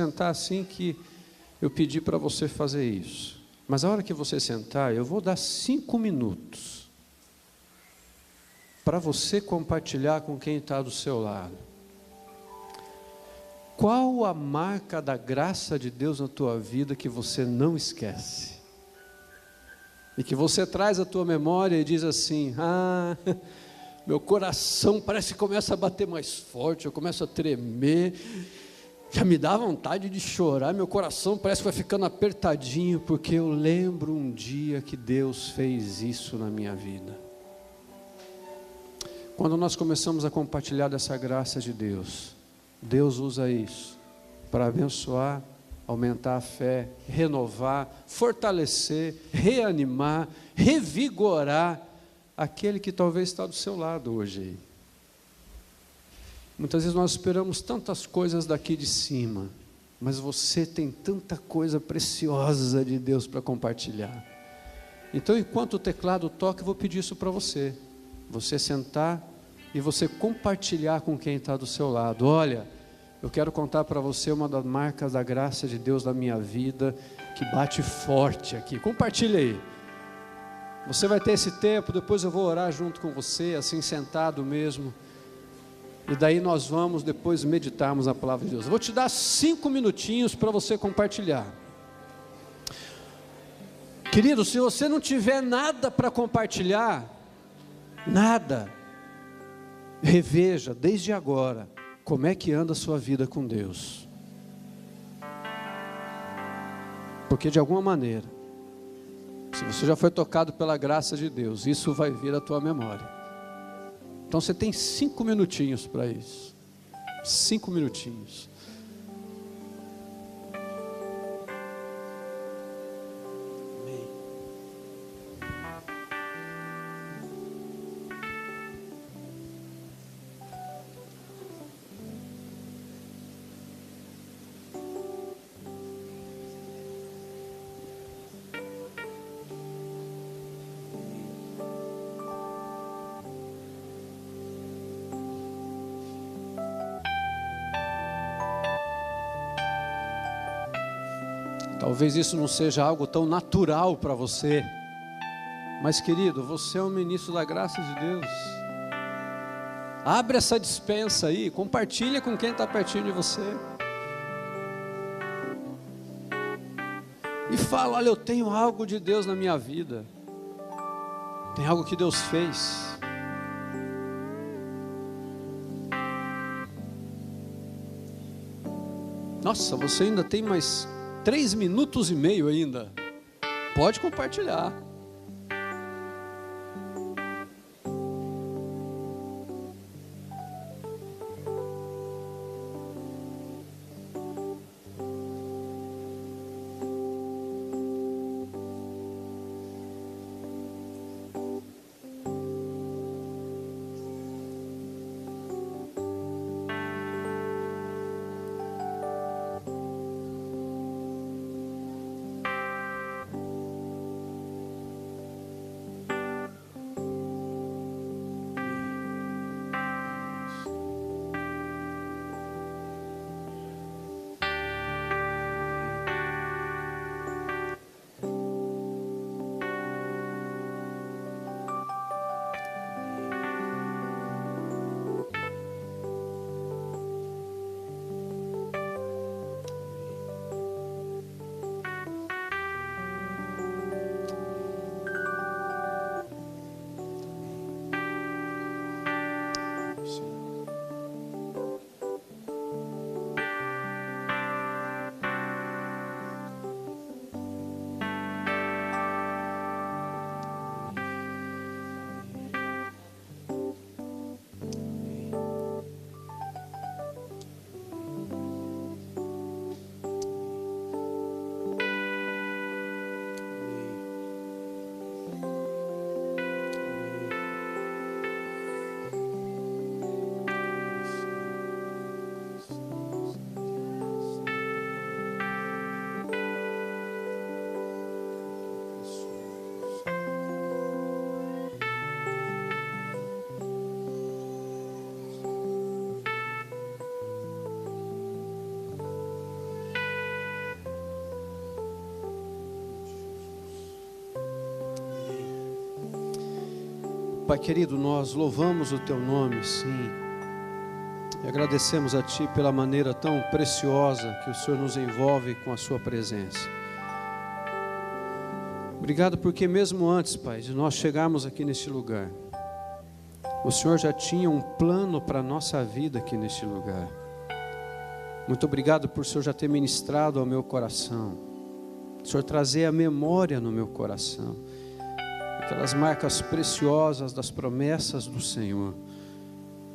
sentar assim que eu pedi para você fazer isso. Mas a hora que você sentar, eu vou dar 5 minutos para você compartilhar com quem está do seu lado. Qual a marca da graça de Deus na tua vida que você não esquece? E que você traz à tua memória e diz assim: meu coração parece que começa a bater mais forte, eu começo a tremer, já me dá vontade de chorar, meu coração parece que vai ficando apertadinho, porque eu lembro um dia que Deus fez isso na minha vida. Quando nós começamos a compartilhar dessa graça de Deus, Deus usa isso para abençoar, aumentar a fé, renovar, fortalecer, reanimar, revigorar aquele que talvez está do seu lado hoje aí. Muitas vezes nós esperamos tantas coisas daqui de cima, mas você tem tanta coisa preciosa de Deus para compartilhar. Então, enquanto o teclado toca, eu vou pedir isso para você. Você sentar e você compartilhar com quem está do seu lado. Olha, eu quero contar para você uma das marcas da graça de Deus na minha vida, que bate forte aqui. Compartilha aí. Você vai ter esse tempo, depois eu vou orar junto com você, assim sentado mesmo. E daí nós vamos depois meditarmos na palavra de Deus. Eu vou te dar 5 minutinhos para você compartilhar. Querido, se você não tiver nada para compartilhar, nada, reveja desde agora como é que anda a sua vida com Deus. Porque de alguma maneira, se você já foi tocado pela graça de Deus, isso vai vir à tua memória. Então você tem 5 minutinhos para isso. 5 minutinhos. Amém. Talvez isso não seja algo tão natural para você, mas querido, você é um ministro da graça de Deus. Abre essa despensa aí, compartilha com quem está pertinho de você. E fala: olha, eu tenho algo de Deus na minha vida. Tem algo que Deus fez. Nossa, você ainda tem mais 3 minutos e meio ainda. Pode compartilhar. Pai querido, nós louvamos o Teu nome, sim, e agradecemos a Ti pela maneira tão preciosa que o Senhor nos envolve com a Sua presença. Obrigado porque mesmo antes, Pai, de nós chegarmos aqui neste lugar, o Senhor já tinha um plano para a nossa vida aqui neste lugar. Muito obrigado por o Senhor já ter ministrado ao meu coração, o Senhor trazer a memória no meu coração, aquelas marcas preciosas das promessas do Senhor.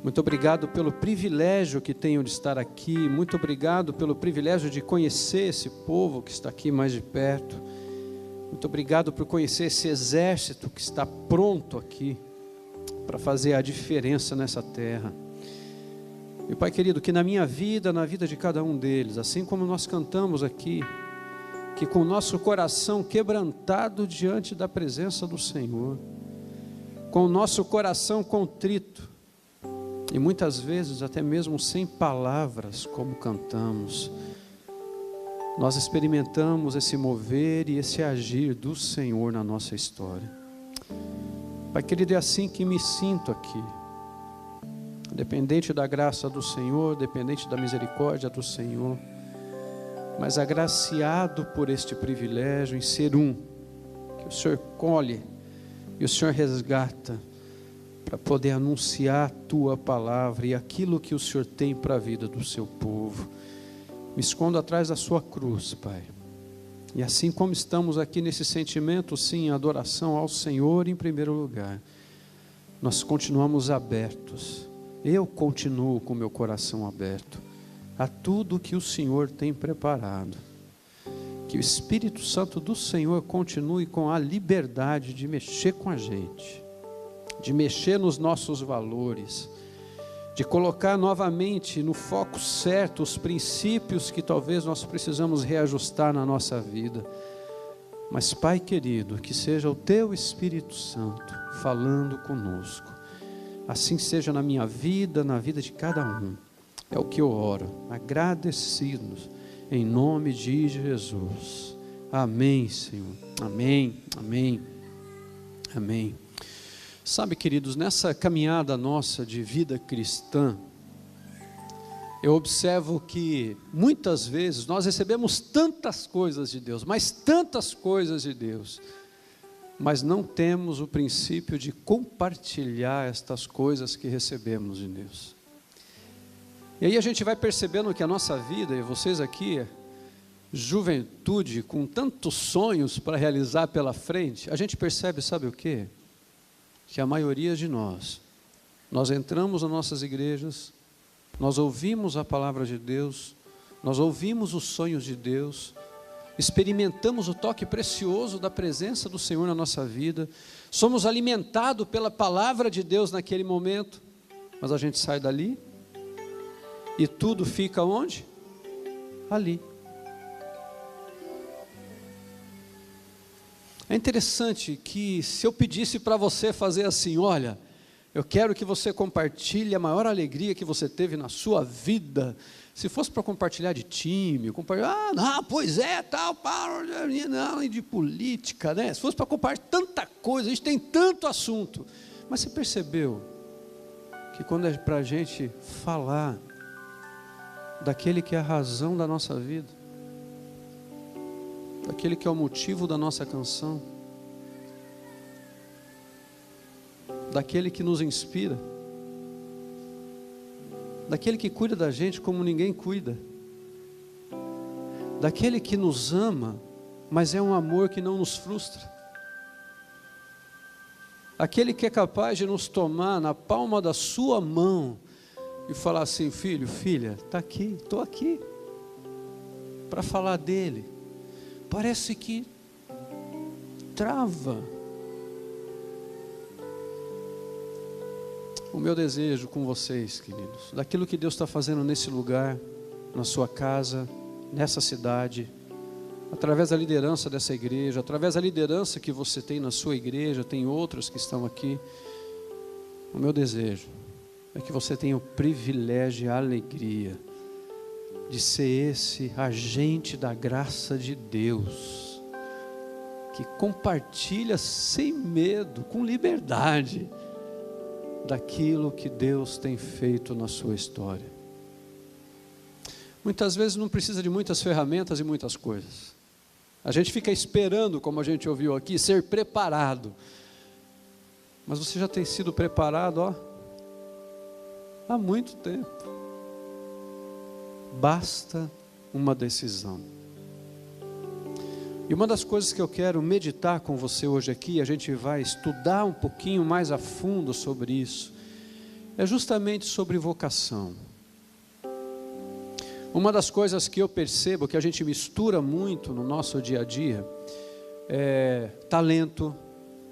Muito obrigado pelo privilégio que tenho de estar aqui, muito obrigado pelo privilégio de conhecer esse povo que está aqui mais de perto, muito obrigado por conhecer esse exército que está pronto aqui, para fazer a diferença nessa terra. E Pai querido, que na minha vida, na vida de cada um deles, assim como nós cantamos aqui, que com o nosso coração quebrantado diante da presença do Senhor, com o nosso coração contrito, e muitas vezes até mesmo sem palavras, como cantamos, nós experimentamos esse mover e esse agir do Senhor na nossa história. Pai querido, é assim que me sinto aqui, dependente da graça do Senhor, dependente da misericórdia do Senhor, mas agraciado por este privilégio em ser um, que o Senhor colhe e o Senhor resgata, para poder anunciar a Tua palavra e aquilo que o Senhor tem para a vida do Seu povo. Me escondo atrás da Sua cruz, Pai. E assim como estamos aqui nesse sentimento, sim, adoração ao Senhor em primeiro lugar, nós continuamos abertos. Eu continuo com meu coração aberto a tudo que o Senhor tem preparado. Que o Espírito Santo do Senhor continue com a liberdade de mexer com a gente, de mexer nos nossos valores, de colocar novamente no foco certo os princípios que talvez nós precisamos reajustar na nossa vida. Mas Pai querido, que seja o Teu Espírito Santo falando conosco. Assim seja na minha vida, na vida de cada um. É o que eu oro, agradecidos, em nome de Jesus. Amém, Senhor. Amém, amém, amém. Sabe, queridos, nessa caminhada nossa de vida cristã, eu observo que muitas vezes nós recebemos tantas coisas de Deus, mas tantas coisas de Deus, mas não temos o princípio de compartilhar estas coisas que recebemos de Deus. E aí a gente vai percebendo que a nossa vida, e vocês aqui, juventude, com tantos sonhos para realizar pela frente, a gente percebe, sabe o quê? Que a maioria de nós entramos nas nossas igrejas, nós ouvimos a palavra de Deus, nós ouvimos os sonhos de Deus, experimentamos o toque precioso da presença do Senhor na nossa vida, somos alimentados pela palavra de Deus naquele momento, mas a gente sai dali e tudo fica onde? Ali. É interessante que se eu pedisse para você fazer assim, olha, eu quero que você compartilhe a maior alegria que você teve na sua vida. Se fosse para compartilhar de time, pois é, tal, não, e de política, né? Se fosse para compartilhar tanta coisa, a gente tem tanto assunto. Mas você percebeu que quando é para a gente falar daquele que é a razão da nossa vida, daquele que é o motivo da nossa canção, daquele que nos inspira, daquele que cuida da gente como ninguém cuida, daquele que nos ama, mas é um amor que não nos frustra, aquele que é capaz de nos tomar na palma da sua mão e falar assim, filho, filha, está aqui, estou aqui para falar dele. Parece que trava. O meu desejo com vocês, queridos, daquilo que Deus está fazendo nesse lugar, na sua casa, nessa cidade, através da liderança dessa igreja, através da liderança que você tem na sua igreja, tem outros que estão aqui. O meu desejo é que você tenha o privilégio e a alegria de ser esse agente da graça de Deus, que compartilha sem medo, com liberdade, daquilo que Deus tem feito na sua história. Muitas vezes não precisa de muitas ferramentas e muitas coisas. A gente fica esperando, como a gente ouviu aqui, ser preparado. Mas você já tem sido preparado, há muito tempo. Basta uma decisão. E uma das coisas que eu quero meditar com você hoje aqui, a gente vai estudar um pouquinho mais a fundo sobre isso, é justamente sobre vocação. Uma das coisas que eu percebo que a gente mistura muito no nosso dia a dia é talento,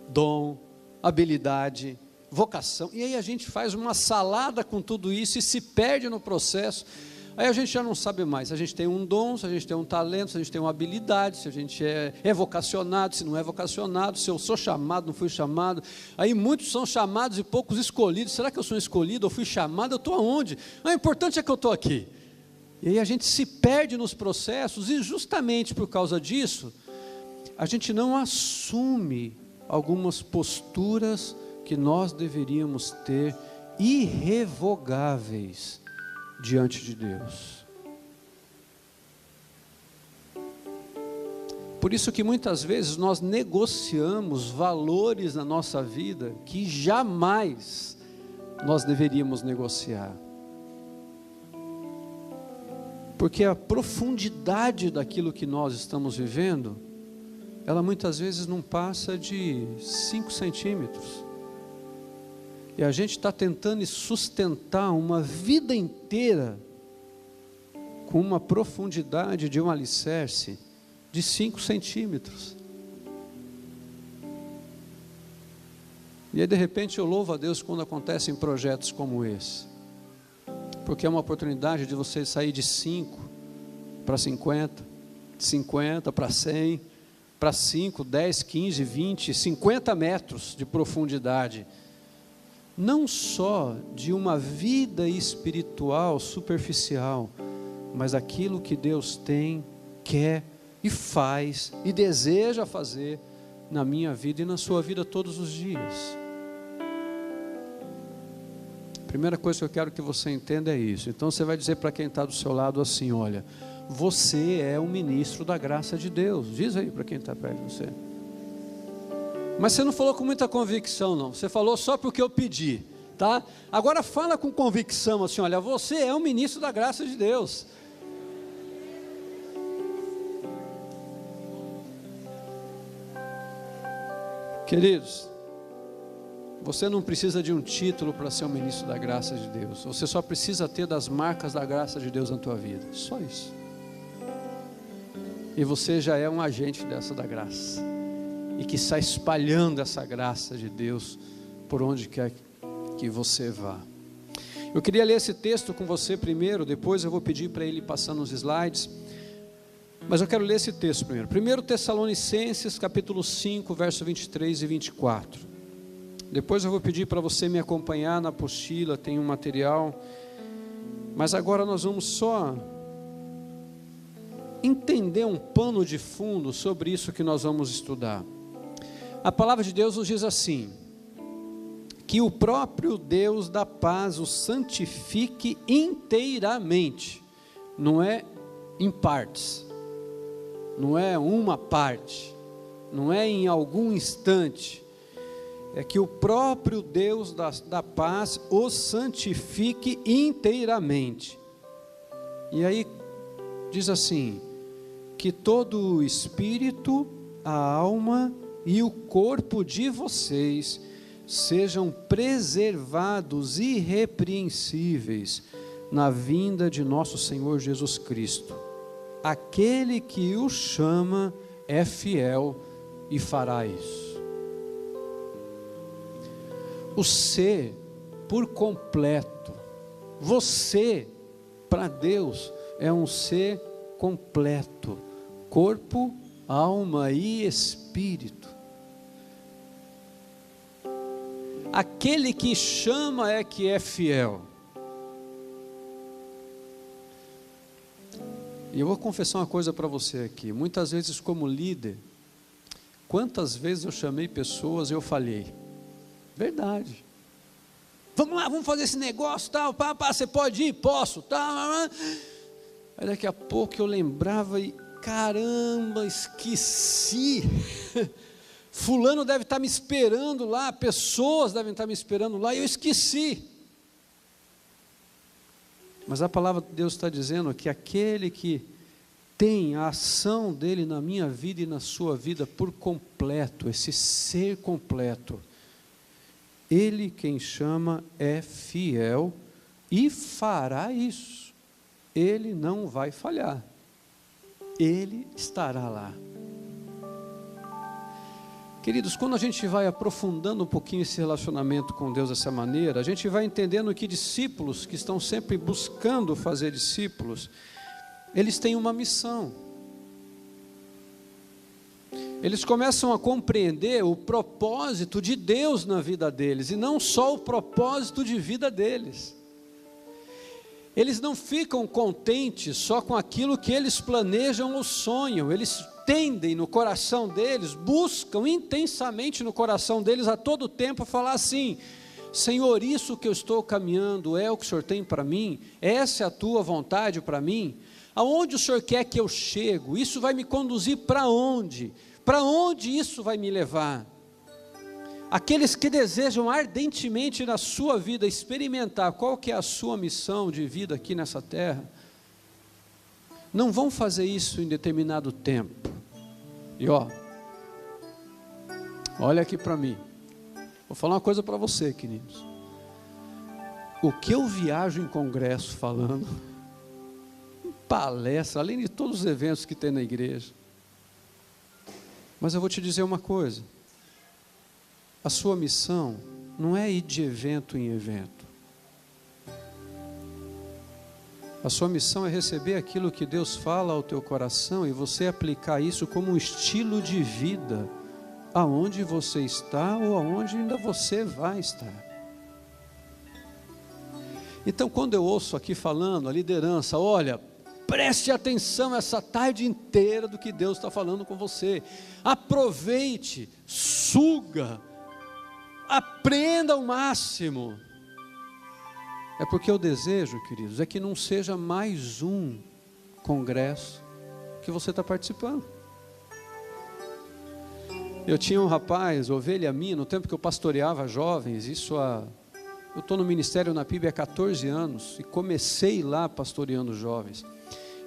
dom, habilidade, vocação. E aí a gente faz uma salada com tudo isso e se perde no processo. Aí a gente já não sabe mais se a gente tem um dom, se a gente tem um talento, se a gente tem uma habilidade, se a gente é vocacionado, se não é vocacionado, se eu sou chamado, não fui chamado. Aí muitos são chamados e poucos escolhidos. Será que eu sou escolhido ou fui chamado? Eu estou aonde? O importante é que eu estou aqui. E aí a gente se perde nos processos e justamente por causa disso, a gente não assume algumas posturas que nós deveríamos ter irrevogáveis diante de Deus. Por isso que muitas vezes nós negociamos valores na nossa vida que jamais nós deveríamos negociar. Porque a profundidade daquilo que nós estamos vivendo, ela muitas vezes não passa de 5 centímetros. E a gente está tentando sustentar uma vida inteira com uma profundidade de um alicerce de 5 centímetros. E aí de repente eu louvo a Deus quando acontecem projetos como esse. Porque é uma oportunidade de você sair de 5 para 50, de 50 para 100, para 5, 10, 15, 20, 50 metros de profundidade. Não só de uma vida espiritual superficial, mas aquilo que Deus tem, quer e faz e deseja fazer na minha vida e na sua vida todos os dias. A primeira coisa que eu quero que você entenda é isso. Então você vai dizer para quem está do seu lado assim: olha, você é um ministro da graça de Deus. Diz aí para quem está perto de você. Mas você não falou com muita convicção não, você falou só porque eu pedi, tá? Agora fala com convicção assim: olha, você é um ministro da graça de Deus. Queridos, você não precisa de um título para ser um ministro da graça de Deus. Você só precisa ter das marcas da graça de Deus na tua vida, só isso. E você já é um agente dessa da graça, e que está espalhando essa graça de Deus por onde quer que você vá. Eu queria ler esse texto com você primeiro, depois eu vou pedir para ele passar nos slides, mas eu quero ler esse texto primeiro. 1 Tessalonicenses capítulo 5, verso 23 e 24. Depois eu vou pedir para você me acompanhar na apostila, tem um material, mas agora nós vamos só entender um pano de fundo sobre isso que nós vamos estudar. A palavra de Deus nos diz assim: que o próprio Deus da paz o santifique inteiramente, não é em partes, não é uma parte, não é em algum instante, é que o próprio Deus da paz o santifique inteiramente. E aí diz assim: que todo o espírito, a alma e o corpo de vocês sejam preservados irrepreensíveis na vinda de nosso Senhor Jesus Cristo. Aquele que o chama é fiel e fará isso. O ser por completo, você para Deus é um ser completo, corpo, alma e espírito. Aquele que chama é que é fiel. E eu vou confessar uma coisa para você aqui. Muitas vezes como líder, quantas vezes eu chamei pessoas e eu falhei. Verdade. vamos lá, vamos fazer esse negócio, tal, pá, você pode ir? Posso, tal. Aí daqui a pouco eu lembrava e, caramba, esqueci. Fulano deve estar me esperando lá, pessoas devem estar me esperando lá, e eu esqueci. Mas a palavra de Deus está dizendo que aquele que tem a ação dele na minha vida e na sua vida por completo, esse ser completo, ele quem chama é fiel e fará isso. Ele não vai falhar. Ele estará lá. Queridos, quando a gente vai aprofundando um pouquinho esse relacionamento com Deus dessa maneira, a gente vai entendendo que discípulos que estão sempre buscando fazer discípulos, eles têm uma missão. Eles começam a compreender o propósito de Deus na vida deles, e não só o propósito de vida deles. Eles não ficam contentes só com aquilo que eles planejam ou sonham, eles tendem no coração deles, buscam intensamente no coração deles a todo tempo falar assim: Senhor, isso que eu estou caminhando é o que o Senhor tem para mim? Essa é a tua vontade para mim? Aonde o Senhor quer que eu chegue? Isso vai me conduzir para onde? Para onde isso vai me levar? Aqueles que desejam ardentemente na sua vida experimentar qual que é a sua missão de vida aqui nessa terra, não vão fazer isso em determinado tempo. E olha aqui para mim, vou falar uma coisa para você, queridos. O que eu viajo em congresso falando, em palestra, além de todos os eventos que tem na igreja, mas eu vou te dizer uma coisa: a sua missão não é ir de evento em evento. A sua missão é receber aquilo que Deus fala ao teu coração e você aplicar isso como um estilo de vida, aonde você está ou aonde ainda você vai estar. Então, quando eu ouço aqui falando a liderança, olha, preste atenção essa tarde inteira do que Deus está falando com você, aproveite, suga, aprenda ao máximo. É porque o desejo, queridos, é que não seja mais um congresso que você está participando. Eu tinha um rapaz, ovelha minha, no tempo que eu pastoreava jovens, eu estou no ministério na PIB há 14 anos, e comecei lá pastoreando jovens.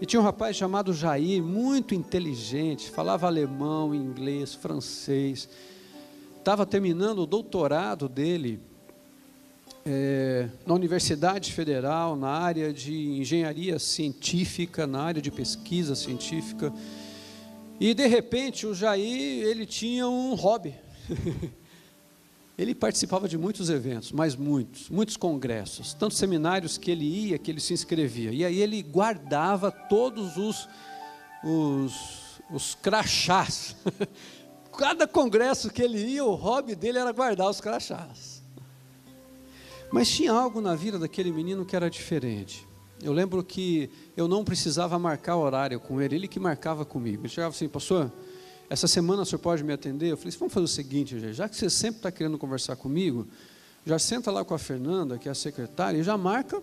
E tinha um rapaz chamado Jair, muito inteligente, falava alemão, inglês, francês, estava terminando o doutorado dele na Universidade Federal, na área de engenharia científica, na área de pesquisa científica, e de repente o Jair, ele tinha um hobby, ele participava de muitos eventos, mas muitos congressos, tantos seminários que ele ia, que ele se inscrevia, e aí ele guardava todos os crachás, cada congresso que ele ia, o hobby dele era guardar os crachás. Mas tinha algo na vida daquele menino que era diferente. Eu lembro que eu não precisava marcar horário com ele, ele que marcava comigo. Ele chegava assim: pastor, essa semana o senhor pode me atender? Eu falei: vamos fazer o seguinte, já que você sempre está querendo conversar comigo, já senta lá com a Fernanda, que é a secretária, e já marca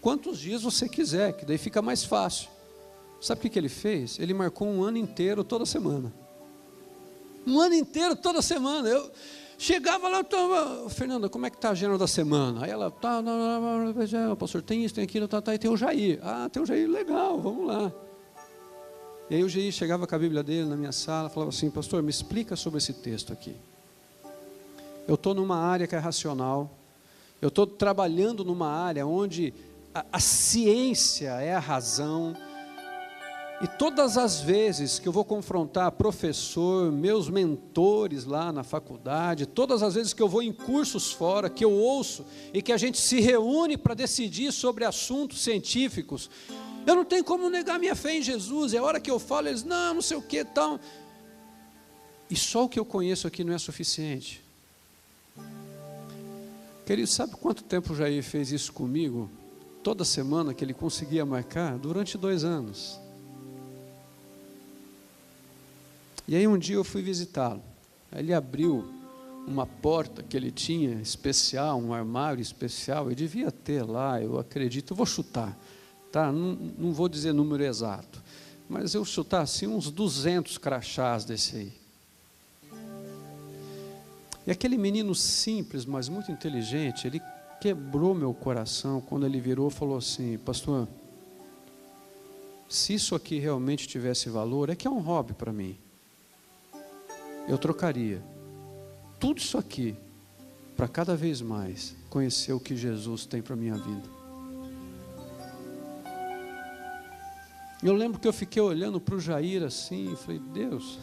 quantos dias você quiser, que daí fica mais fácil. Sabe o que ele fez? Ele marcou um ano inteiro, toda semana. Um ano inteiro, toda semana. Eu chegava lá, Fernanda, como é que está a agenda da semana? Aí ela, pastor, tem isso, tem aquilo, e tem o Jair. Tem o Jair, legal, vamos lá. E aí o Jair chegava com a Bíblia dele na minha sala, falava assim: pastor, me explica sobre esse texto aqui. Eu estou numa área que é racional, eu estou trabalhando numa área onde a ciência é a razão, e todas as vezes que eu vou confrontar professor, meus mentores lá na faculdade, todas as vezes que eu vou em cursos fora, que eu ouço e que a gente se reúne para decidir sobre assuntos científicos, eu não tenho como negar minha fé em Jesus. É a hora que eu falo, eles, não sei o que tal. E só o que eu conheço aqui não é suficiente. Querido, sabe quanto tempo o Jair fez isso comigo? Toda semana que ele conseguia marcar, durante 2 anos. E aí um dia eu fui visitá-lo. Aí ele abriu uma porta que ele tinha especial, um armário especial, eu devia ter lá, eu acredito, eu vou chutar, tá? Não vou dizer número exato, mas eu chutar assim uns 200 crachás desse aí. E aquele menino simples, mas muito inteligente, ele quebrou meu coração quando ele virou e falou assim: pastor, se isso aqui realmente tivesse valor, é que é um hobby para mim, eu trocaria tudo isso aqui para cada vez mais conhecer o que Jesus tem para a minha vida. Eu lembro que eu fiquei olhando para o Jair assim e falei: Deus,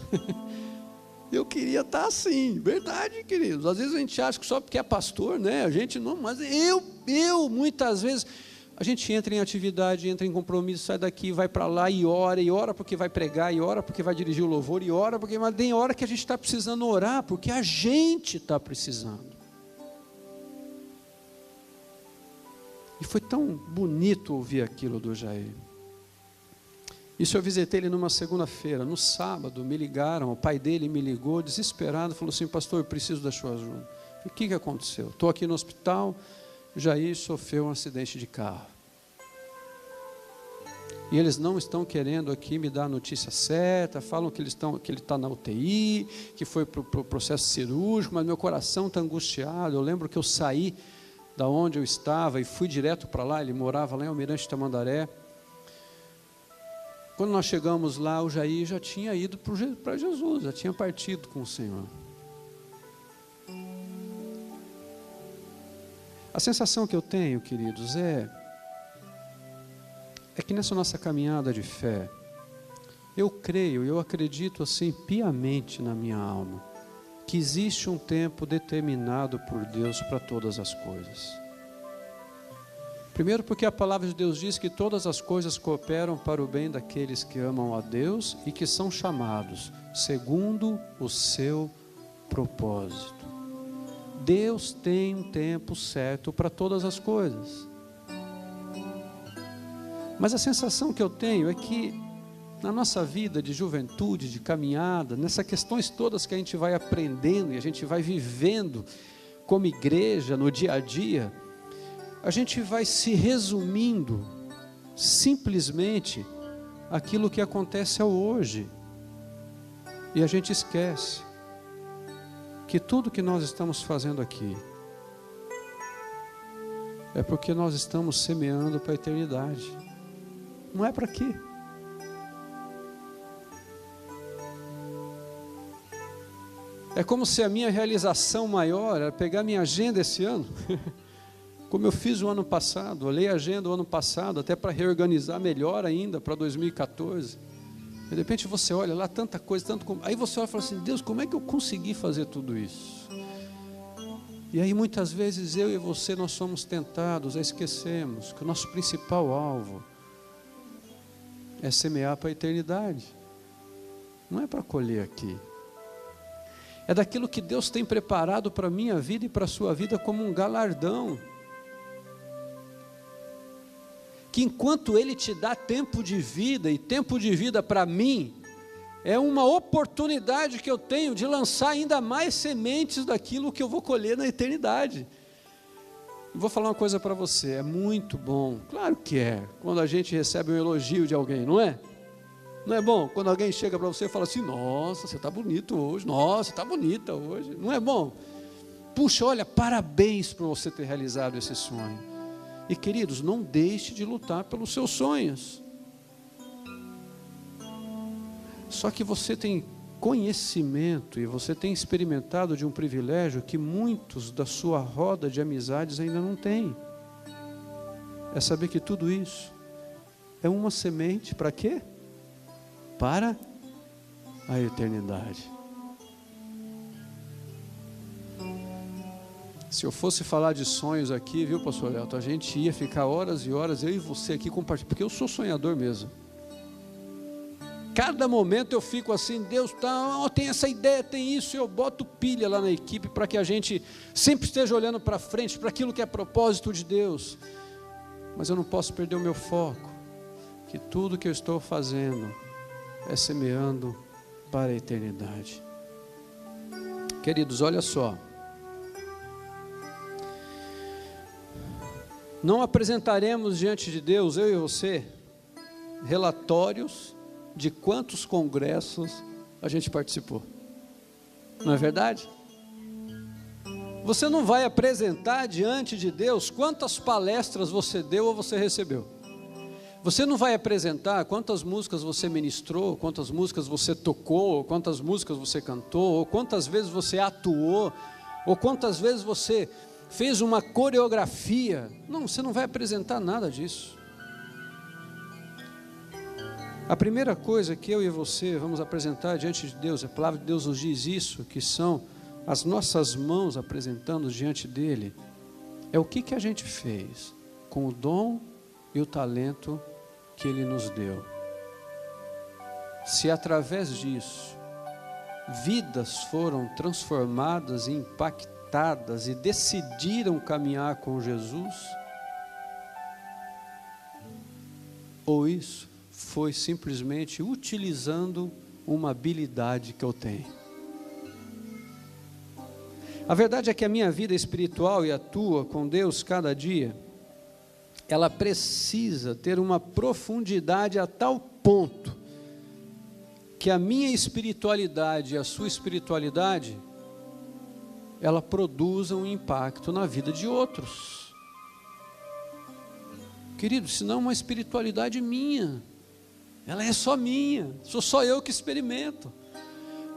eu queria estar assim, verdade, queridos. Às vezes a gente acha que só porque é pastor, né? A gente não, mas eu muitas vezes, a gente entra em atividade, entra em compromisso, sai daqui, vai para lá e ora porque vai pregar, e ora porque vai dirigir o louvor, e ora porque, mas tem hora que a gente está precisando orar, porque a gente está precisando. E foi tão bonito ouvir aquilo do Jair. Isso eu visitei ele numa segunda-feira. No sábado me ligaram, o pai dele me ligou desesperado, falou assim: pastor, eu preciso da sua ajuda. O que aconteceu? Estou aqui no hospital, Jair sofreu um acidente de carro. E eles não estão querendo aqui me dar a notícia certa, falam que ele está na UTI, que foi para o processo cirúrgico, mas meu coração está angustiado. Eu lembro que eu saí da onde eu estava e fui direto para lá, ele morava lá em Almirante Tamandaré. Quando nós chegamos lá, o Jair já tinha ido para Jesus, já tinha partido com o Senhor. A sensação que eu tenho, queridos, é que nessa nossa caminhada de fé, eu creio, eu acredito assim piamente na minha alma, que existe um tempo determinado por Deus para todas as coisas. Primeiro porque a palavra de Deus diz que todas as coisas cooperam para o bem daqueles que amam a Deus e que são chamados segundo o seu propósito. Deus tem um tempo certo para todas as coisas. Mas a sensação que eu tenho é que na nossa vida de juventude, de caminhada, nessas questões todas que a gente vai aprendendo e a gente vai vivendo como igreja no dia a dia, a gente vai se resumindo simplesmente aquilo que acontece ao hoje. E a gente esquece que tudo que nós estamos fazendo aqui é porque nós estamos semeando para a eternidade. Não é para quê? É como se a minha realização maior era pegar minha agenda esse ano como eu fiz o ano passado, olhei a agenda do ano passado, até para reorganizar melhor ainda para 2014. De repente você olha lá, tanta coisa, aí você olha e fala assim: Deus, como é que eu consegui fazer tudo isso? E aí muitas vezes eu e você, nós somos tentados a esquecermos que o nosso principal alvo é semear para a eternidade. Não é para colher aqui. É daquilo que Deus tem preparado para a minha vida e para a sua vida como um galardão. Que enquanto Ele te dá tempo de vida, e tempo de vida para mim, é uma oportunidade que eu tenho de lançar ainda mais sementes daquilo que eu vou colher na eternidade. Vou falar uma coisa para você, é muito bom, claro que é, quando a gente recebe um elogio de alguém, não é? Não é bom? Quando alguém chega para você e fala assim: nossa, você está bonito hoje, nossa, você está bonita hoje, não é bom? Puxa, olha, parabéns por você ter realizado esse sonho. E queridos, não deixe de lutar pelos seus sonhos. Só que você tem conhecimento e você tem experimentado de um privilégio que muitos da sua roda de amizades ainda não têm. É saber que tudo isso é uma semente para quê? Para a eternidade. Se eu fosse falar de sonhos aqui, viu, pastor Leto, a gente ia ficar horas e horas, eu e você aqui compartilhando, porque eu sou sonhador mesmo. Cada momento eu fico assim: Deus tem essa ideia, tem isso, eu boto pilha lá na equipe para que a gente sempre esteja olhando para frente, para aquilo que é propósito de Deus. Mas eu não posso perder o meu foco, que tudo que eu estou fazendo é semeando para a eternidade. Queridos, olha só. Não apresentaremos diante de Deus, eu e você, relatórios de quantos congressos a gente participou. Não é verdade? Você não vai apresentar diante de Deus quantas palestras você deu ou você recebeu. Você não vai apresentar quantas músicas você ministrou, quantas músicas você tocou, ou quantas músicas você cantou, ou quantas vezes você atuou, ou quantas vezes você fez uma coreografia. Não, você não vai apresentar nada disso. A primeira coisa que eu e você vamos apresentar diante de Deus, a palavra de Deus nos diz isso, que são as nossas mãos apresentando diante dele, é o que a gente fez com o dom e o talento que ele nos deu. Se através disso vidas foram transformadas e impactadas e decidiram caminhar com Jesus, ou isso foi simplesmente utilizando uma habilidade que eu tenho. A verdade é que a minha vida espiritual e a tua com Deus cada dia, ela precisa ter uma profundidade a tal ponto que a minha espiritualidade e a sua espiritualidade, ela produza um impacto na vida de outros. Querido, senão é uma espiritualidade minha, ela é só minha, sou só eu que experimento.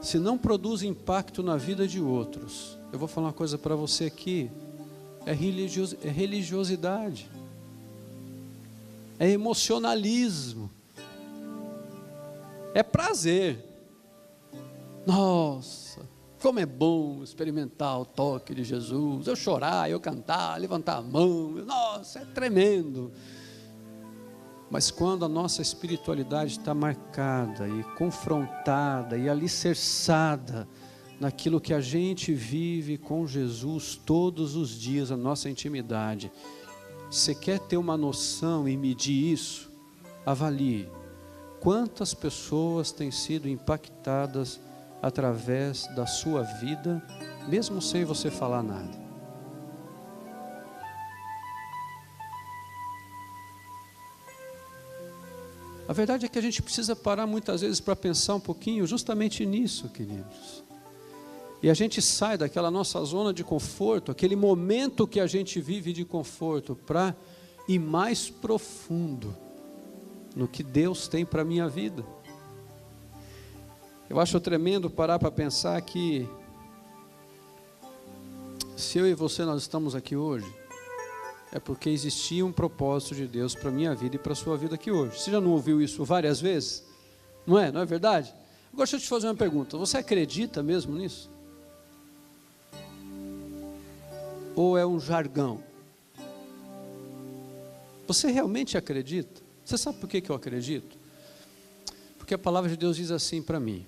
Se não produz impacto na vida de outros, eu vou falar uma coisa para você aqui, é religiosidade, é emocionalismo, é prazer. Nossa, como é bom experimentar o toque de Jesus, eu chorar, eu cantar, levantar a mão, nossa, é tremendo. Mas quando a nossa espiritualidade está marcada e confrontada e alicerçada naquilo que a gente vive com Jesus todos os dias, a nossa intimidade, você quer ter uma noção e medir isso? Avalie quantas pessoas têm sido impactadas através da sua vida, mesmo sem você falar nada. A verdade é que a gente precisa parar muitas vezes para pensar um pouquinho justamente nisso, queridos. E a gente sai daquela nossa zona de conforto, aquele momento que a gente vive de conforto, para ir mais profundo no que Deus tem para a minha vida. Eu acho tremendo parar para pensar que se eu e você nós estamos aqui hoje, é porque existia um propósito de Deus para a minha vida e para a sua vida aqui hoje. Você já não ouviu isso várias vezes? Não é verdade? Agora deixa eu te fazer uma pergunta, você acredita mesmo nisso? Ou é um jargão? Você realmente acredita? Você sabe por que eu acredito? Porque a palavra de Deus diz assim para mim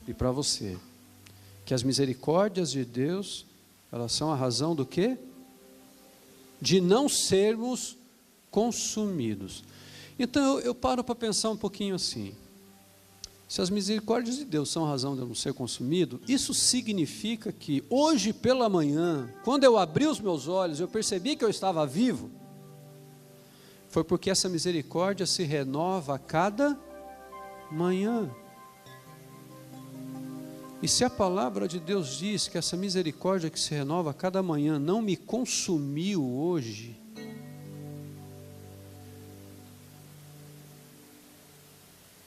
e para você, que as misericórdias de Deus, elas são a razão do quê? De não sermos consumidos. Então eu paro para pensar um pouquinho assim, se as misericórdias de Deus são a razão de eu não ser consumido, isso significa que hoje pela manhã, quando eu abri os meus olhos, eu percebi que eu estava vivo, foi porque essa misericórdia se renova a cada manhã. E se a palavra de Deus diz que essa misericórdia que se renova a cada manhã não me consumiu hoje,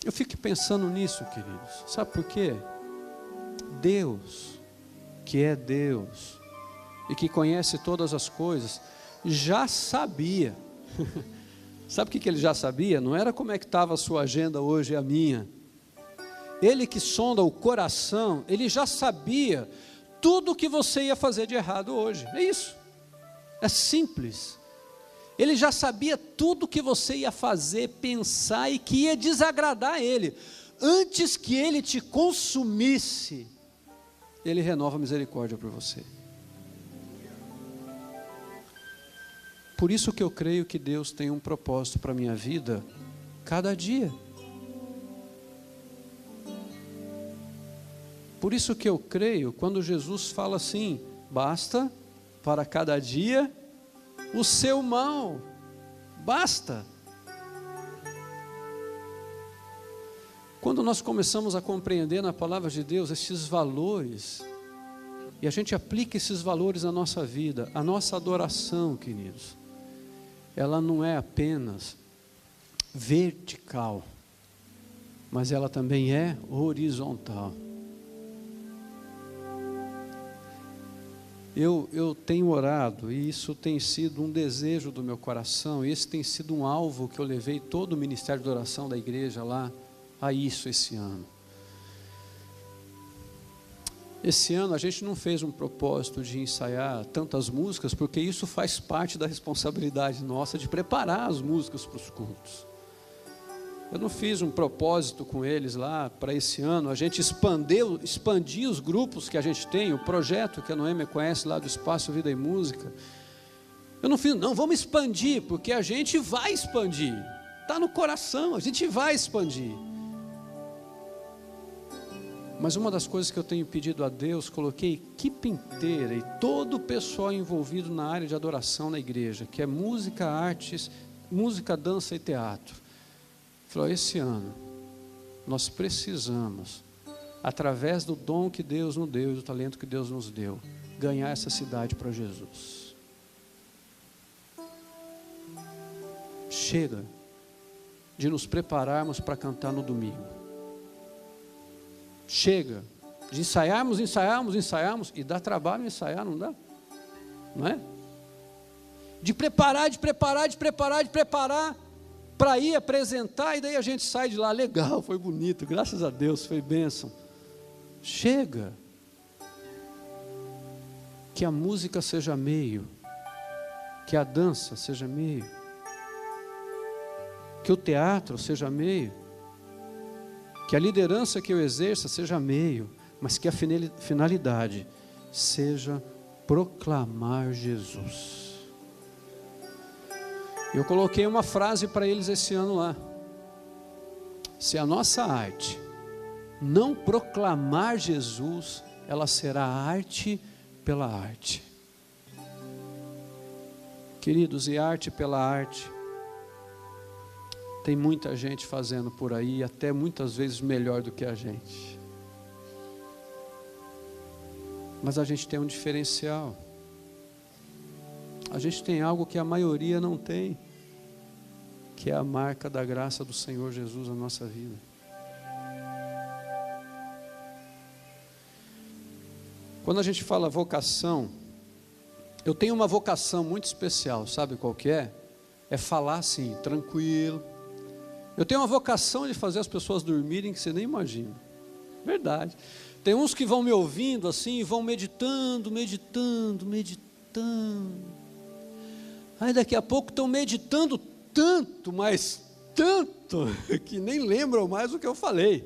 eu fico pensando nisso, queridos. Sabe por quê? Deus, que é Deus e que conhece todas as coisas, já sabia. Sabe o que ele já sabia? Não era como é que estava a sua agenda hoje e a minha. Ele que sonda o coração, ele já sabia tudo o que você ia fazer de errado hoje. É isso. É simples. Ele já sabia tudo o que você ia fazer, pensar e que ia desagradar a ele. Antes que ele te consumisse, ele renova a misericórdia por você. Por isso que eu creio que Deus tem um propósito para a minha vida cada dia. Por isso que eu creio quando Jesus fala assim, basta para cada dia o seu mal. basta. Quando nós começamos a compreender na palavra de Deus esses valores, e a gente aplica esses valores na nossa vida, a nossa adoração, queridos, ela não é apenas vertical, mas ela também é horizontal. Eu tenho orado, e isso tem sido um desejo do meu coração, e esse tem sido um alvo que eu levei todo o ministério de oração da igreja lá, a isso esse ano. Esse ano a gente não fez um propósito de ensaiar tantas músicas, porque isso faz parte da responsabilidade nossa de preparar as músicas para os cultos. Eu não fiz um propósito com eles lá para esse ano, a gente expandir os grupos que a gente tem, o projeto que a Noêmia conhece lá do Espaço Vida e Música. Eu não fiz, não, vamos expandir, porque a gente vai expandir, está no coração, a gente vai expandir. Mas uma das coisas que eu tenho pedido a Deus, coloquei a equipe inteira e todo o pessoal envolvido na área de adoração na igreja, que é música, artes, música, dança e teatro. Falou, esse ano, nós precisamos, através do dom que Deus nos deu e do talento que Deus nos deu, ganhar essa cidade para Jesus. Chega de nos prepararmos para cantar no domingo. Chega de ensaiarmos e dá trabalho ensaiar, não dá? Não é? De preparar para ir apresentar, e daí a gente sai de lá, legal, foi bonito, graças a Deus, foi bênção. Chega. Que a música seja meio, que a dança seja meio, que o teatro seja meio, que a liderança que eu exerça seja meio, mas que a finalidade seja proclamar Jesus. Eu coloquei uma frase para eles esse ano lá: se a nossa arte não proclamar Jesus, ela será arte pela arte. Queridos, e arte pela arte, tem muita gente fazendo por aí, até muitas vezes melhor do que a gente. Mas a gente tem um diferencial. A gente tem algo que a maioria não tem, que é a marca da graça do Senhor Jesus na nossa vida. Quando a gente fala vocação, eu tenho uma vocação muito especial, sabe qual que é? É falar assim, tranquilo. Eu tenho uma vocação de fazer as pessoas dormirem que você nem imagina. Verdade. Tem uns que vão me ouvindo assim, vão meditando. Aí daqui a pouco estão meditando tanto, mas tanto, que nem lembram mais o que eu falei.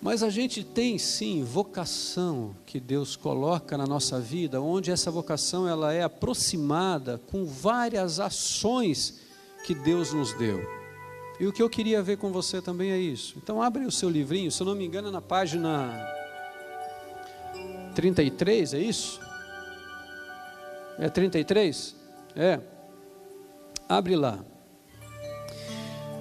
Mas a gente tem sim vocação que Deus coloca na nossa vida, onde essa vocação ela é aproximada com várias ações que Deus nos deu. E o que eu queria ver com você também é isso. Então abre o seu livrinho, se eu não me engano na página 33, é isso? É 33? É. Abre lá.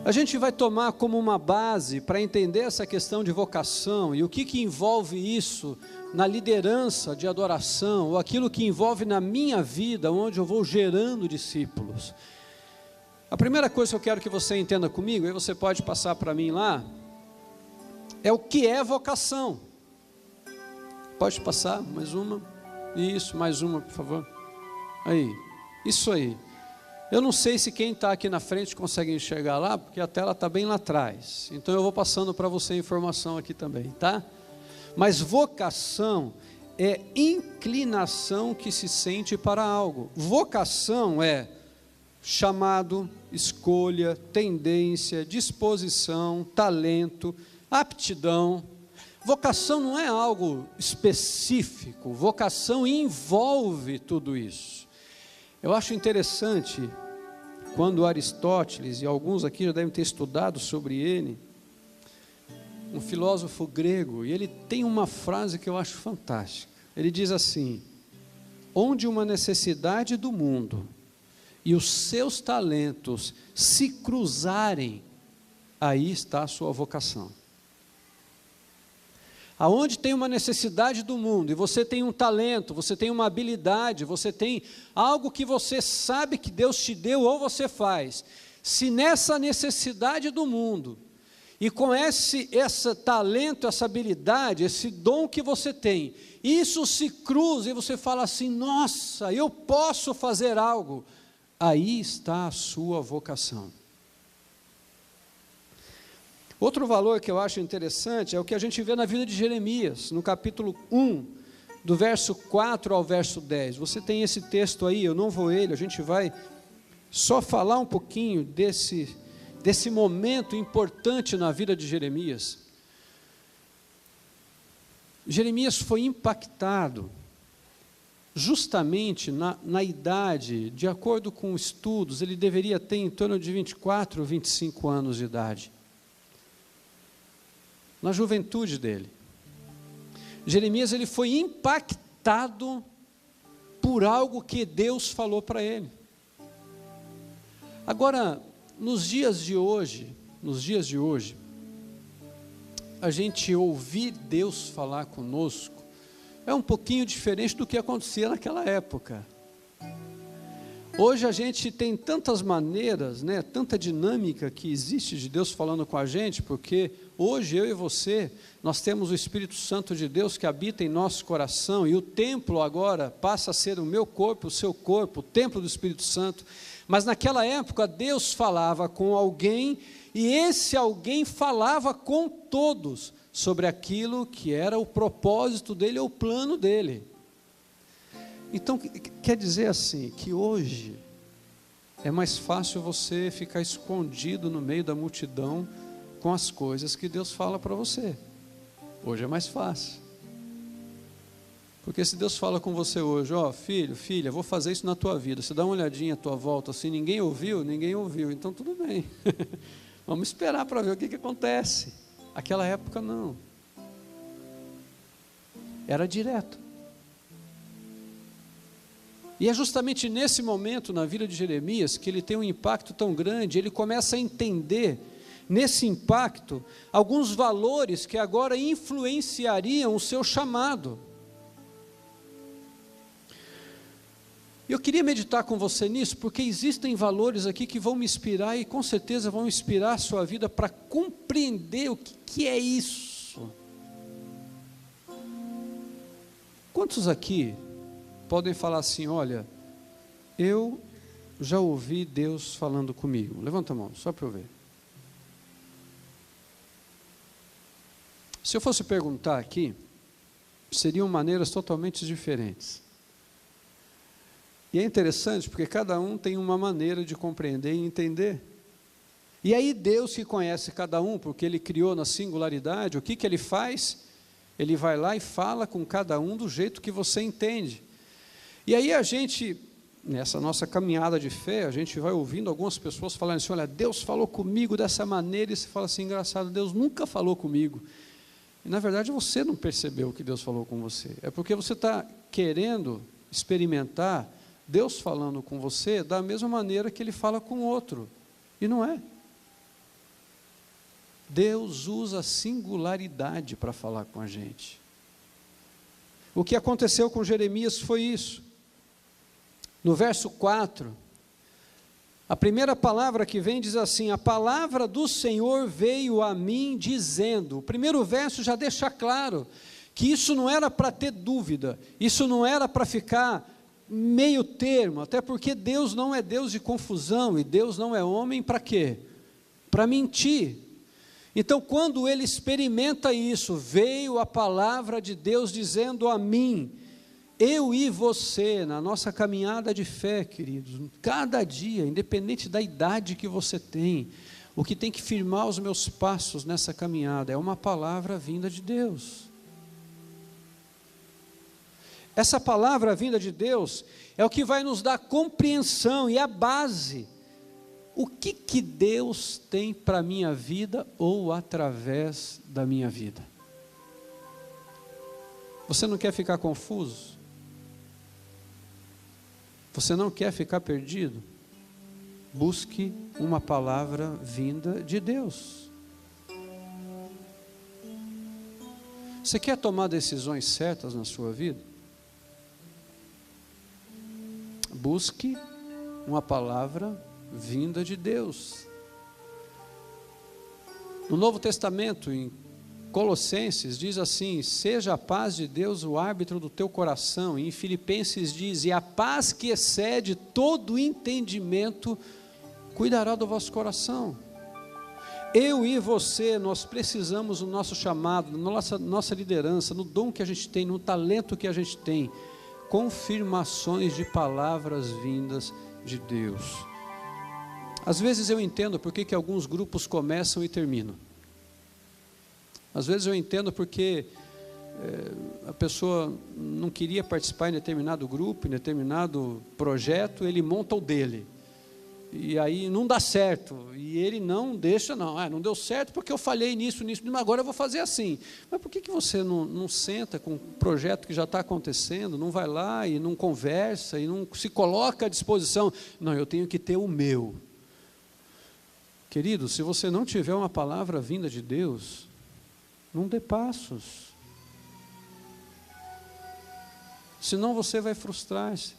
A gente vai tomar como uma base para entender essa questão de vocação e o que envolve isso na liderança de adoração, ou aquilo que envolve na minha vida, onde eu vou gerando discípulos. A primeira coisa que eu quero que você entenda comigo, e você pode passar para mim lá, é o que é vocação. Pode passar, mais uma. Isso, mais uma, por favor. Aí, isso aí. Eu não sei se quem está aqui na frente consegue enxergar lá, porque a tela está bem lá atrás. Então eu vou passando para você a informação aqui também, tá? Mas vocação é inclinação que se sente para algo. Vocação é chamado, escolha, tendência, disposição, talento, aptidão. Vocação não é algo específico, vocação envolve tudo isso. Eu acho interessante, quando Aristóteles, e alguns aqui já devem ter estudado sobre ele, um filósofo grego, e ele tem uma frase que eu acho fantástica. Ele diz assim: onde uma necessidade do mundo e os seus talentos se cruzarem, aí está a sua vocação. Aonde tem uma necessidade do mundo, e você tem um talento, você tem uma habilidade, você tem algo que você sabe que Deus te deu ou você faz, se nessa necessidade do mundo, e com esse talento, essa habilidade, esse dom que você tem, isso se cruza e você fala assim, nossa, eu posso fazer algo, aí está a sua vocação. Outro valor que eu acho interessante é o que a gente vê na vida de Jeremias, no capítulo 1, do verso 4 ao verso 10. Você tem esse texto aí, eu não vou ler, a gente vai só falar um pouquinho desse momento importante na vida de Jeremias. Jeremias foi impactado justamente na idade, de acordo com estudos, ele deveria ter em torno de 24 ou 25 anos de idade. Na juventude dele. Jeremias, ele foi impactado por algo que Deus falou para ele. Agora, nos dias de hoje, a gente ouvir Deus falar conosco é um pouquinho diferente do que acontecia naquela época. Hoje a gente tem tantas maneiras, né, tanta dinâmica que existe de Deus falando com a gente, porque hoje eu e você, nós temos o Espírito Santo de Deus que habita em nosso coração, e o templo agora passa a ser o meu corpo, o seu corpo, o templo do Espírito Santo. Mas naquela época Deus falava com alguém, e esse alguém falava com todos, sobre aquilo que era o propósito dele, ou o plano dele. Então, quer dizer assim, que hoje é mais fácil você ficar escondido no meio da multidão com as coisas que Deus fala para você. Hoje é mais fácil. Porque se Deus fala com você hoje, ó, filho, filha, vou fazer isso na tua vida, você dá uma olhadinha à tua volta, assim, ninguém ouviu, então tudo bem. Vamos esperar para ver o que acontece. Aquela época não. Era direto. E é justamente nesse momento na vida de Jeremias que ele tem um impacto tão grande, ele começa a entender, nesse impacto, alguns valores que agora influenciariam o seu chamado. Eu queria meditar com você nisso, porque existem valores aqui que vão me inspirar e com certeza vão inspirar a sua vida para compreender o que é isso. Quantos aqui podem falar assim, olha, eu já ouvi Deus falando comigo? Levanta a mão, só para eu ver. Se eu fosse perguntar aqui, seriam maneiras totalmente diferentes. E é interessante porque cada um tem uma maneira de compreender e entender. E aí Deus que conhece cada um, porque Ele criou na singularidade, o que Ele faz? Ele vai lá e fala com cada um do jeito que você entende. E aí a gente, nessa nossa caminhada de fé, a gente vai ouvindo algumas pessoas falando assim, olha, Deus falou comigo dessa maneira, e você fala assim, engraçado, Deus nunca falou comigo. E na verdade você não percebeu que Deus falou com você, é porque você está querendo experimentar Deus falando com você da mesma maneira que Ele fala com o outro, e não é. Deus usa a singularidade para falar com a gente. O que aconteceu com Jeremias foi isso. No verso 4, a primeira palavra que vem diz assim, a palavra do Senhor veio a mim dizendo. O primeiro verso já deixa claro que isso não era para ter dúvida, isso não era para ficar meio termo, até porque Deus não é Deus de confusão, e Deus não é homem para quê? Para mentir. Então, quando ele experimenta isso, veio a palavra de Deus dizendo a mim, eu e você, na nossa caminhada de fé, queridos, cada dia, independente da idade que você tem, o que tem que firmar os meus passos nessa caminhada é uma palavra vinda de Deus. Essa palavra vinda de Deus é o que vai nos dar compreensão e a base. O que Deus tem para a minha vida ou através da minha vida? Você não quer ficar confuso? Você não quer ficar perdido? Busque uma palavra vinda de Deus. Você quer tomar decisões certas na sua vida? Busque uma palavra vinda de Deus. No Novo Testamento, em Colossenses, diz assim: seja a paz de Deus o árbitro do teu coração. E em Filipenses diz: e a paz que excede todo entendimento cuidará do vosso coração. Eu e você, nós precisamos, no nosso chamado, na nossa liderança, no dom que a gente tem, no talento que a gente tem, confirmações de palavras vindas de Deus. Às vezes eu entendo por que alguns grupos começam e terminam. Às vezes eu entendo porque a pessoa não queria participar em determinado grupo, em determinado projeto, ele monta o dele. E aí não dá certo, e ele não deixa, não deu certo porque eu falhei nisso, mas agora eu vou fazer assim. Mas por que você não senta com um projeto que já está acontecendo, não vai lá e não conversa, e não se coloca à disposição? Não, eu tenho que ter o meu. Querido, se você não tiver uma palavra vinda de Deus, não dê passos. Senão você vai frustrar-se,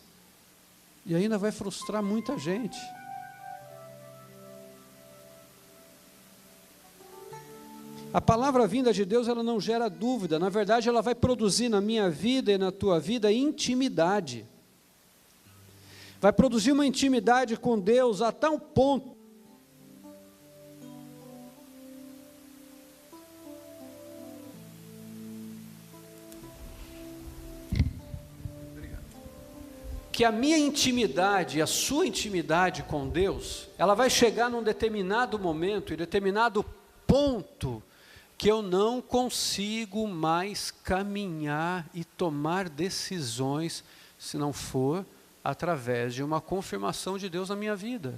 e ainda vai frustrar muita gente. A palavra vinda de Deus, ela não gera dúvida, na verdade ela vai produzir na minha vida e na tua vida intimidade. Vai produzir uma intimidade com Deus a tal ponto que a minha intimidade, a sua intimidade com Deus, ela vai chegar num determinado momento, em determinado ponto, que eu não consigo mais caminhar e tomar decisões, se não for através de uma confirmação de Deus na minha vida.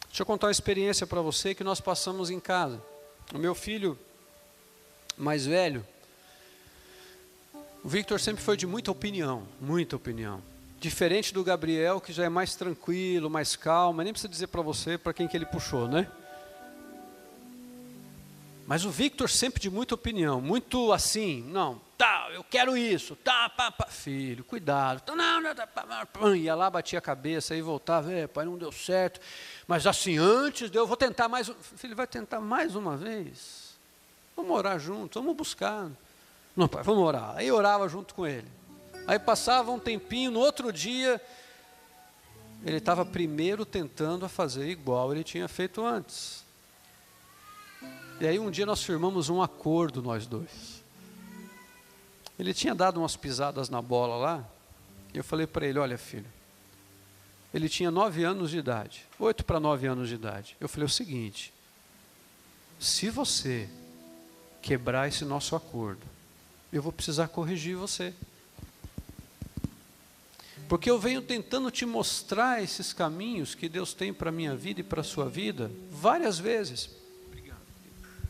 Deixa eu contar uma experiência para você que nós passamos em casa. O meu filho mais velho, o Victor, sempre foi de muita opinião, diferente do Gabriel, que já é mais tranquilo, mais calmo, nem precisa dizer para você para quem que ele puxou, né? Mas o Victor sempre de muita opinião, muito assim, eu quero isso, filho, cuidado, ia lá, batia a cabeça, aí voltava, pai, não deu certo, mas assim, antes eu vou tentar mais, filho, vai tentar mais uma vez? Vamos orar juntos, vamos buscar. Não, pai, vamos orar. Aí orava junto com ele. Aí passava um tempinho, no outro dia, ele estava primeiro tentando a fazer igual ele tinha feito antes. E aí um dia nós firmamos um acordo, nós dois. Ele tinha dado umas pisadas na bola lá, e eu falei para ele: olha, filho, ele tinha 9 anos de idade, 8 para 9 anos de idade. Eu falei o seguinte: se você quebrar esse nosso acordo, eu vou precisar corrigir você. Porque eu venho tentando te mostrar esses caminhos que Deus tem para a minha vida e para a sua vida, várias vezes.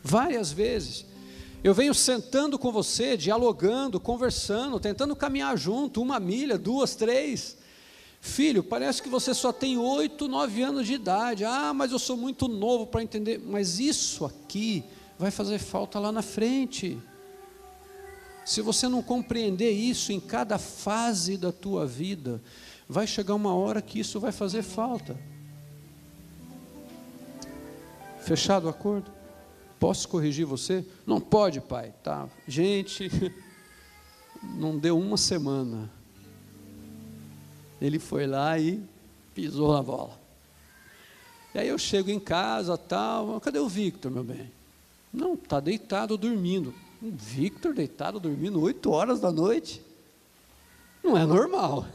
Várias vezes. Eu venho sentando com você, dialogando, conversando, tentando caminhar junto, 1 milha, 2, 3. Filho, parece que você só tem 8, 9 anos de idade. Mas eu sou muito novo para entender. Mas isso aqui vai fazer falta lá na frente. Se você não compreender isso em cada fase da tua vida, vai chegar uma hora que isso vai fazer falta. Fechado o acordo? Posso corrigir você? Não pode, pai. Tá. Gente, não deu uma semana. Ele foi lá e pisou na bola. E aí eu chego em casa, tal, cadê o Victor, meu bem? Não, está deitado dormindo. O Victor deitado dormindo 8 horas da noite? Não é normal.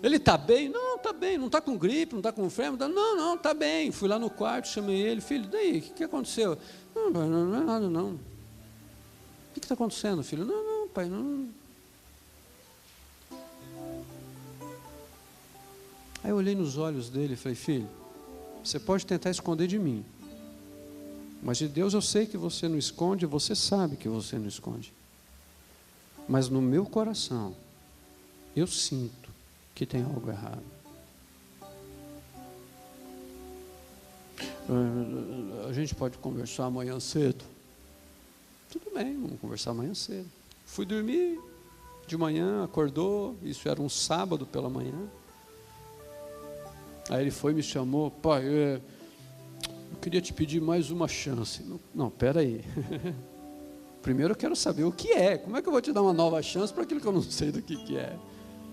Ele está bem? Não, está bem, não está com gripe, não está com febre, não, está bem. Fui lá no quarto, chamei ele: filho, daí, o que aconteceu? Não é nada não. O que está acontecendo, filho? Não, pai, não. Aí eu olhei nos olhos dele e falei: filho, você pode tentar esconder de mim, mas de Deus eu sei que você não esconde, você sabe que você não esconde. Mas no meu coração, eu sinto que tem algo errado. A gente pode conversar amanhã cedo? Tudo bem, vamos conversar amanhã cedo. Fui dormir de manhã, acordou, isso era um sábado pela manhã. Aí ele foi e me chamou, pai, eu queria te pedir mais uma chance. Não, pera aí. Primeiro eu quero saber o que é. Como é que eu vou te dar uma nova chance para aquilo que eu não sei do que é?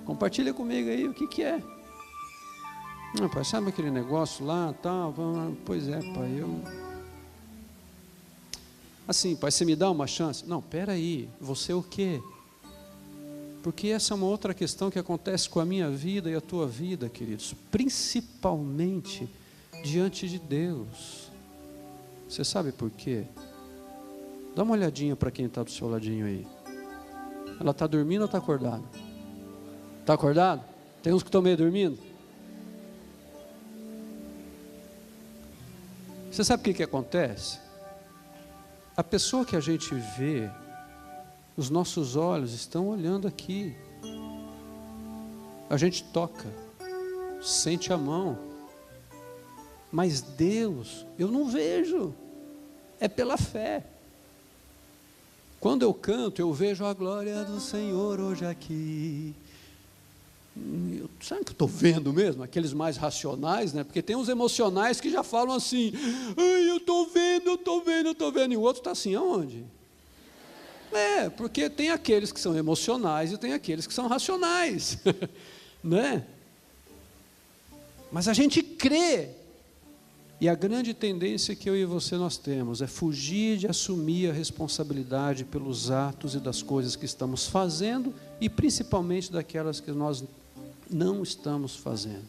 Compartilha comigo aí o que é. Não, pai, sabe aquele negócio lá, tal? Pois é, pai, assim, pai, você me dá uma chance? Não, pera aí, você o quê? Porque essa é uma outra questão que acontece com a minha vida e a tua vida, queridos, principalmente diante de Deus. Você sabe por quê? Dá uma olhadinha para quem está do seu ladinho aí. Ela está dormindo ou está acordada? Está acordado? Tem uns que estão meio dormindo? Você sabe o que acontece? A pessoa que a gente vê, os nossos olhos estão olhando aqui. A gente toca, sente a mão. Mas Deus, eu não vejo. É pela fé. Quando eu canto, eu vejo a glória do Senhor hoje aqui. Sabe o que eu estou vendo mesmo? Aqueles mais racionais, né? Porque tem uns emocionais que já falam assim, ai, eu estou vendo, e o outro está assim, aonde? Porque tem aqueles que são emocionais e tem aqueles que são racionais, né? Mas a gente crê, e a grande tendência que eu e você nós temos é fugir de assumir a responsabilidade pelos atos e das coisas que estamos fazendo, e principalmente daquelas que nós não estamos fazendo.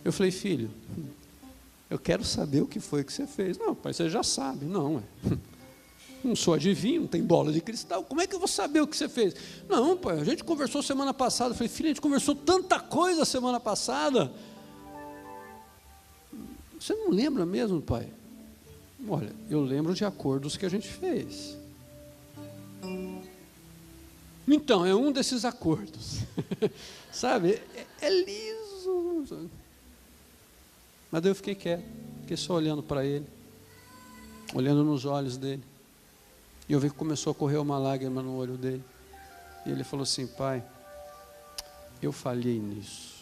Eu falei, filho, eu quero saber o que foi que você fez. Não, pai, você já sabe. Não sou adivinho, não tem bola de cristal, como é que eu vou saber o que você fez? Não, pai, a gente conversou semana passada. Eu falei, filho, a gente conversou tanta coisa semana passada. Você não lembra mesmo, pai? Olha, eu lembro de acordos que a gente fez. Então, é um desses acordos. Sabe? É liso. Mas daí eu fiquei quieto, fiquei só olhando para ele, olhando nos olhos dele. E eu vi que começou a correr uma lágrima no olho dele. E ele falou assim, pai, eu falhei nisso.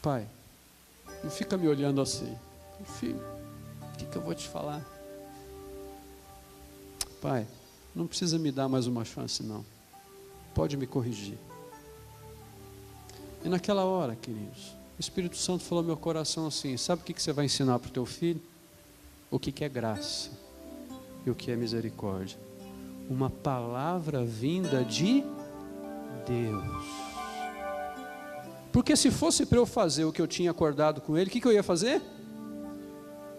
Pai, não fica me olhando assim. Filho, o que eu vou te falar? Pai, não precisa me dar mais uma chance não. Pode me corrigir. E naquela hora, queridos, o Espírito Santo falou no meu coração assim, sabe o que você vai ensinar para o teu filho? O que é graça e o que é misericórdia. Uma palavra vinda de Deus. Porque se fosse para eu fazer o que eu tinha acordado com ele, o que eu ia fazer?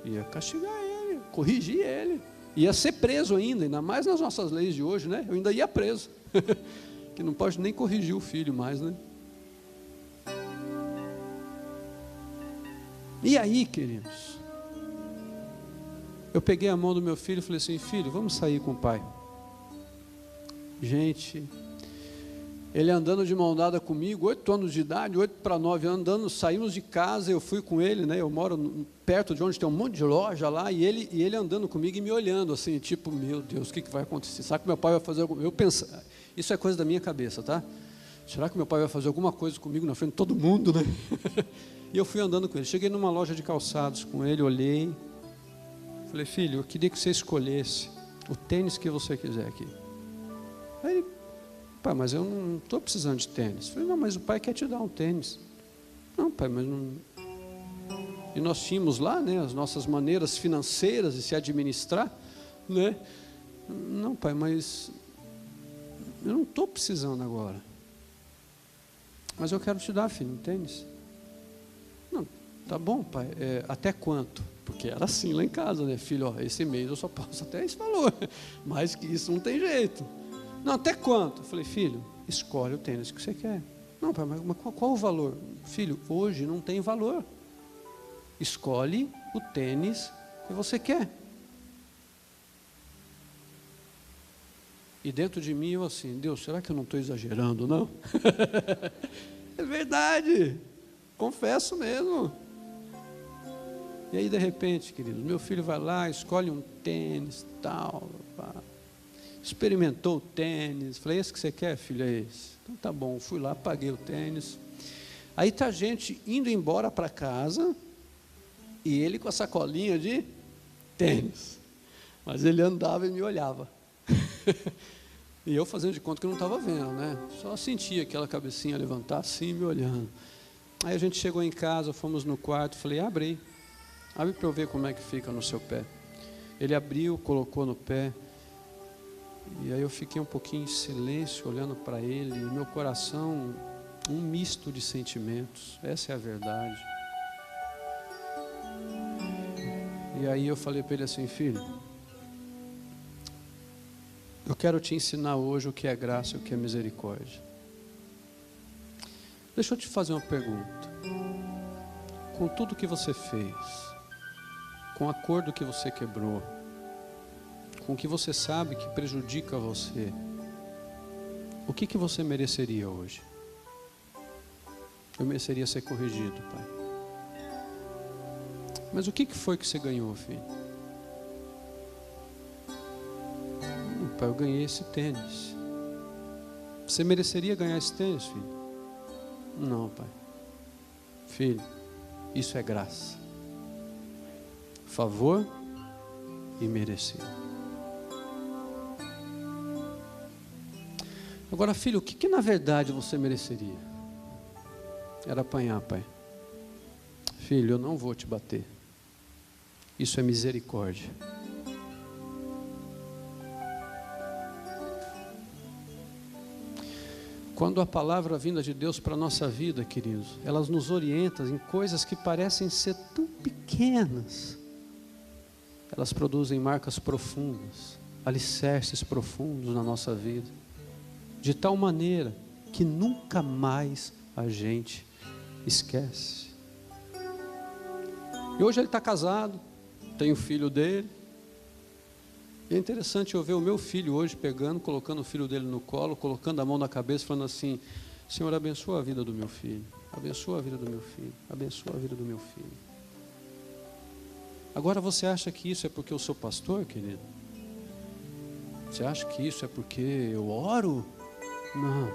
Ia castigar ele, corrigir ele. Ia ser preso ainda mais nas nossas leis de hoje, né? Eu ainda ia preso. Que não pode nem corrigir o filho mais, né? E aí, queridos, eu peguei a mão do meu filho e falei assim, filho, vamos sair com o pai. Gente, ele andando de mão dada comigo, 8 anos de idade, 8 para 9 anos, andando, saímos de casa, eu fui com ele, né? Eu moro perto de onde tem um monte de loja lá, e ele andando comigo e me olhando assim, tipo, meu Deus, o que vai acontecer? Será que meu pai vai fazer alguma coisa? Eu penso, isso é coisa da minha cabeça, tá? Será que meu pai vai fazer alguma coisa comigo na frente de todo mundo, né? E eu fui andando com ele, cheguei numa loja de calçados com ele, olhei, falei, filho, eu queria que você escolhesse o tênis que você quiser aqui. Aí ele, pai, mas eu não estou precisando de tênis. Eu falei, não, mas o pai quer te dar um tênis. Não, pai, mas não... E nós tínhamos lá, né, as nossas maneiras financeiras de se administrar, né? Não, pai, mas eu não estou precisando agora. Mas eu quero te dar, filho, um tênis. Não, tá bom, pai, até quanto? Porque era assim lá em casa, né, filho, ó, esse mês eu só posso até esse valor, mais que isso não tem jeito. Não, até quanto? Eu falei, filho, escolhe o tênis que você quer. Não, pai, mas qual o valor? Filho, hoje não tem valor. Escolhe o tênis que você quer. E dentro de mim eu assim, Deus, será que eu não estou exagerando, não? É verdade, confesso mesmo. E aí de repente, querido, meu filho vai lá, escolhe um tênis, tal, pá. Experimentou o tênis, falei, esse que você quer, filho, é esse. Então tá bom, fui lá, paguei o tênis. Aí está a gente indo embora para casa, e ele com a sacolinha de tênis. Mas ele andava e me olhava. E eu fazendo de conta que não estava vendo, né? Só sentia aquela cabecinha levantar assim, me olhando. Aí a gente chegou em casa, fomos no quarto, falei, abre para eu ver como é que fica no seu pé. Ele abriu, colocou no pé. E aí eu fiquei um pouquinho em silêncio, olhando para ele, e meu coração, um misto de sentimentos, essa é a verdade. E aí eu falei para ele assim, filho, eu quero te ensinar hoje o que é graça e o que é misericórdia. Deixa eu te fazer uma pergunta. Com tudo que você fez, com o acordo que você quebrou, com o que você sabe que prejudica você, o que você mereceria hoje? Eu mereceria ser corrigido, pai. Mas o que foi que você ganhou, filho? Pai, eu ganhei esse tênis. Você mereceria ganhar esse tênis, filho? Não, pai. Filho, isso é graça. Favor e merecer. Agora, filho, o que na verdade você mereceria? Era apanhar, pai. Filho, eu não vou te bater. Isso é misericórdia. Quando a palavra vinda de Deus para a nossa vida, queridos, elas nos orientam em coisas que parecem ser tão pequenas. Elas produzem marcas profundas, alicerces profundos na nossa vida, de tal maneira que nunca mais a gente esquece. E hoje ele está casado, tem o filho dele. E é interessante eu ver o meu filho hoje pegando, colocando o filho dele no colo, colocando a mão na cabeça, falando assim, Senhor, abençoa a vida do meu filho, abençoa a vida do meu filho, abençoa a vida do meu filho. Agora você acha que isso é porque eu sou pastor, querido? Você acha que isso é porque eu oro? Não.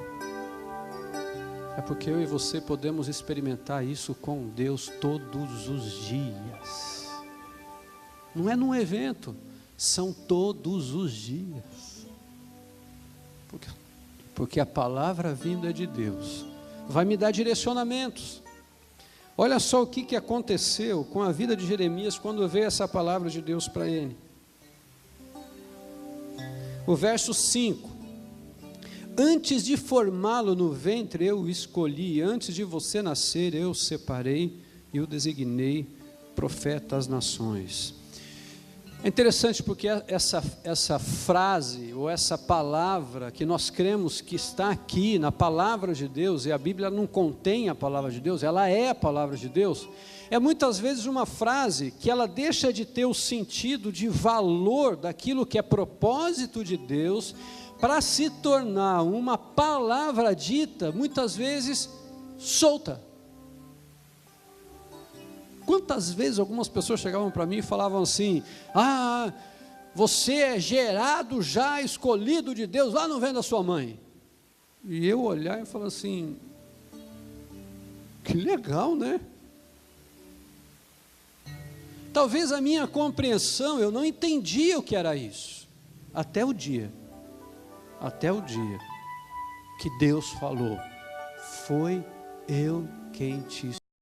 É porque eu e você podemos experimentar isso com Deus todos os dias. Não é num evento. São todos os dias, porque a palavra vinda de Deus vai me dar direcionamentos. Olha só o que aconteceu com a vida de Jeremias quando veio essa palavra de Deus para ele. O verso 5: antes de formá-lo no ventre eu o escolhi, antes de você nascer eu o separei e o designei profeta às nações. É interessante porque essa frase, ou essa palavra que nós cremos que está aqui na palavra de Deus, e a Bíblia não contém a palavra de Deus, ela é a palavra de Deus, é muitas vezes uma frase que ela deixa de ter o sentido de valor daquilo que é propósito de Deus, para se tornar uma palavra dita, muitas vezes, solta. Quantas vezes algumas pessoas chegavam para mim e falavam assim, você é gerado já, escolhido de Deus, lá no ventre da sua mãe. E eu olhar e falar assim, que legal, né? Talvez a minha compreensão, eu não entendia o que era isso, até o dia que Deus falou, foi eu quem te